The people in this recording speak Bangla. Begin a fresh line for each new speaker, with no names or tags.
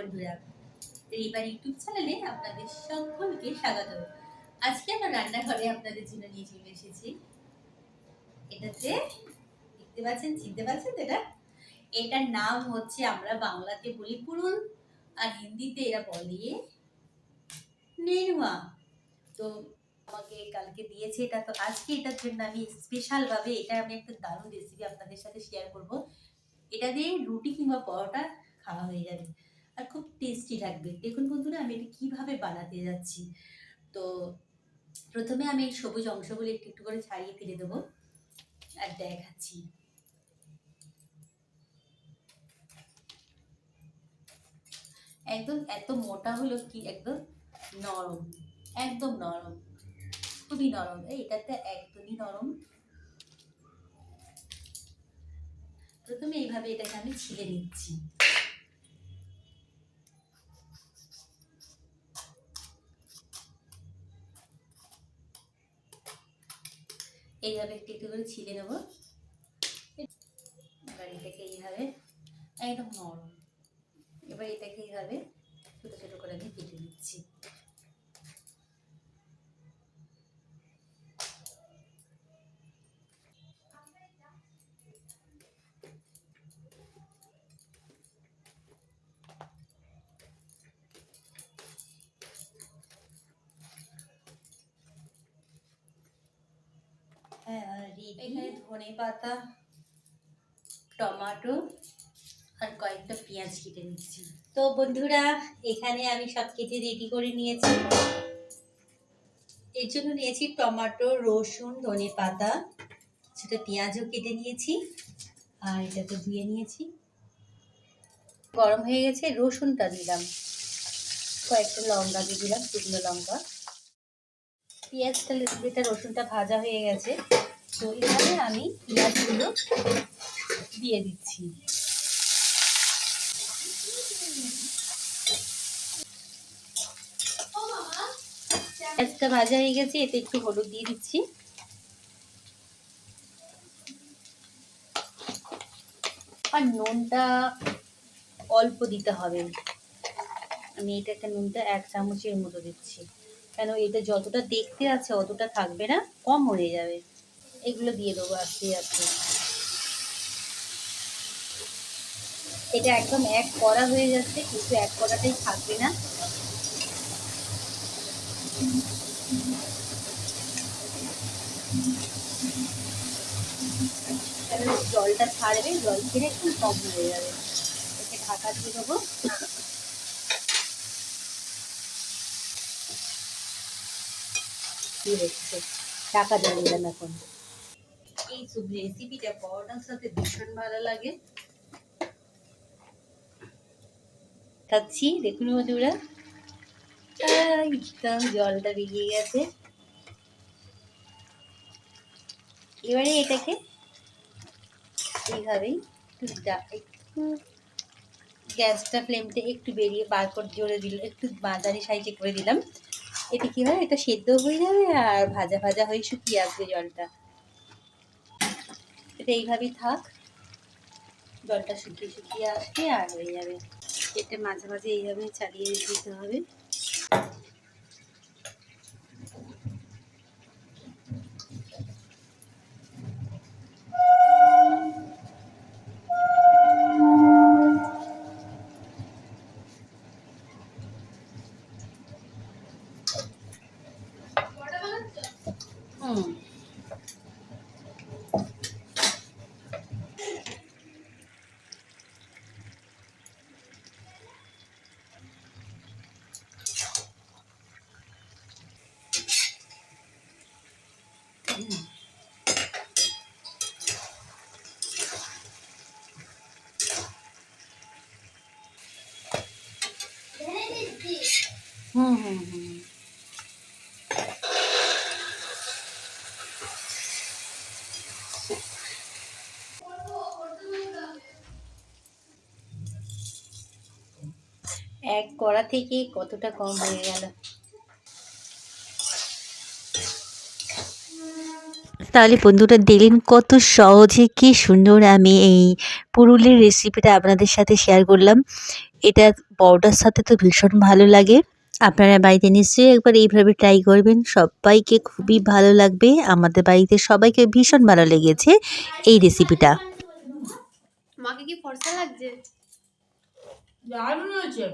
বন্ধুরা, রিবার ইউটিউব চ্যানেলে আপনাদের সকলকে স্বাগত। আজকে আমরা রান্নাঘরে আপনাদের জন্য নিয়ে চলে এসেছি। এটাতে দেখতে পাচ্ছেন, চিনতে পারছেন তো? এটার নাম হচ্ছে, আমরা বাংলাতে বলি পুরুল, আর হিন্দিতে এরা বলে নেনুয়া। তো আমাকে কালকে দিয়েছে এটা, তো আজকে এটার জন্য আমি স্পেশাল ভাবে এটা আমি একটা দারুণ রেসিপি আপনাদের সাথে শেয়ার করব। এটা দিয়ে রুটি কিংবা পরোটা খাওয়া হয়ে যাবে আর খুব টেস্টি লাগবে। দেখুন বন্ধুরা, আমি এটা কিভাবে বানাতে যাচ্ছি। তো প্রথমে আমি এই সবুজ অংশগুলো একটু একটু করে ছাড়িয়ে ফেলে দেবো আর দেখাচ্ছি। একদম এত মোটা হলো কি, একদম নরম, একদম নরম, খুবই নরম। এটাতে একদমই নরম। প্রথমে এইভাবে এটাকে আমি ছিলে নিচ্ছি। এইভাবে একটু একটু করে ছিলে নেবো। এবার এটাকে এইভাবে একদম নরম। এবার এটাকে এইভাবে ছোট ছোট করে আমি কেটে নিচ্ছি। এখানে ধনে পাতা, টমেটো আর কয়েকটা পেঁয়াজ কেটে নিচ্ছি। তো বন্ধুরা, এখানে আমি সব কেটে রেডি করে নিয়েছি। এর জন্য নিয়েছি টমেটো, রসুন, ধনে পাতা, সেটা পেঁয়াজও কেটে নিয়েছি আর এটাকে ধুয়ে নিয়েছি। গরম হয়ে গেছে, রসুনটা দিলাম, কয়েকটা লঙ্কা দিয়ে দিলাম, শুকনো লঙ্কা। পেঁয়াজটা, যেটা রসুনটা ভাজা হয়ে গেছে, তো এখানে আমি পেঁয়াজগুলো দিয়ে দিচ্ছি। পেঁয়াজটা ভাজা হয়ে গেছে, এতে একটু হলুদ দিয়ে দিচ্ছি। আর নুনটা অল্প দিতে হবে। আমি এটাতে নুনটা 1 চামচের মতো দিচ্ছি, কেন এটা যতটা দেখতে আছে অতটা থাকবে না, কম হয়ে যাবে। এগুলো দিয়ে দেবো আস্তে আস্তে। এটা একদম এক কড়া হয়ে যাচ্ছে, কিন্তু এক কড়াটাই থাকবে না। জলটা ছাড়বে, জল ছেড়ে একটু কম হয়ে যাবে। একে ঢাকা দিয়ে দেবো। কি হচ্ছে, ঢাকা দিয়ে দিলাম। এখন এই রেসিপিটা পরোটার সাথে ভীষণ ভালো লাগে। খাচ্ছি, দেখুন বন্ধুরা, একদম জলটা বেরিয়ে গেছে। এবারে এটাকে এইভাবেই একটু গ্যাসটা ফ্লেমটা একটু বেরিয়ে বার করে জোরে দিল, একটু মাঝারি সাইজে করে দিলাম। এতে কি হয়, এটা সেদ্ধ হয়ে যাবে আর ভাজা ভাজা হয়ে শুকিয়ে আসবে জলটা। এটা এইভাবেই থাক, জলটা শুকিয়ে শুকিয়ে আসবে আর হয়ে যাবে। এটা মাঝে মাঝে এইভাবে চালিয়ে দিতে হবে। এক কড়া থেকে কতটা কম হয়ে গেল। তাহলে বন্ধুরা দেখলেন কত সহজে কি সুন্দর আমি এই পুরুলের রেসিপিটা আপনাদের সাথে শেয়ার করলাম। এটা পরোটার সাথে তো ভীষণ ভালো লাগে। আপনারা বাড়িতে নিশ্চয়ই একবার এইভাবে ট্রাই করবেন, সবাইকে খুবই ভালো লাগবে। আমাদের বাড়িতে সবাইকে ভীষণ ভালো লেগেছে এই রেসিপিটা।
মাকে কি ফর্সা লাগছে?
দারুণ হয়েছে।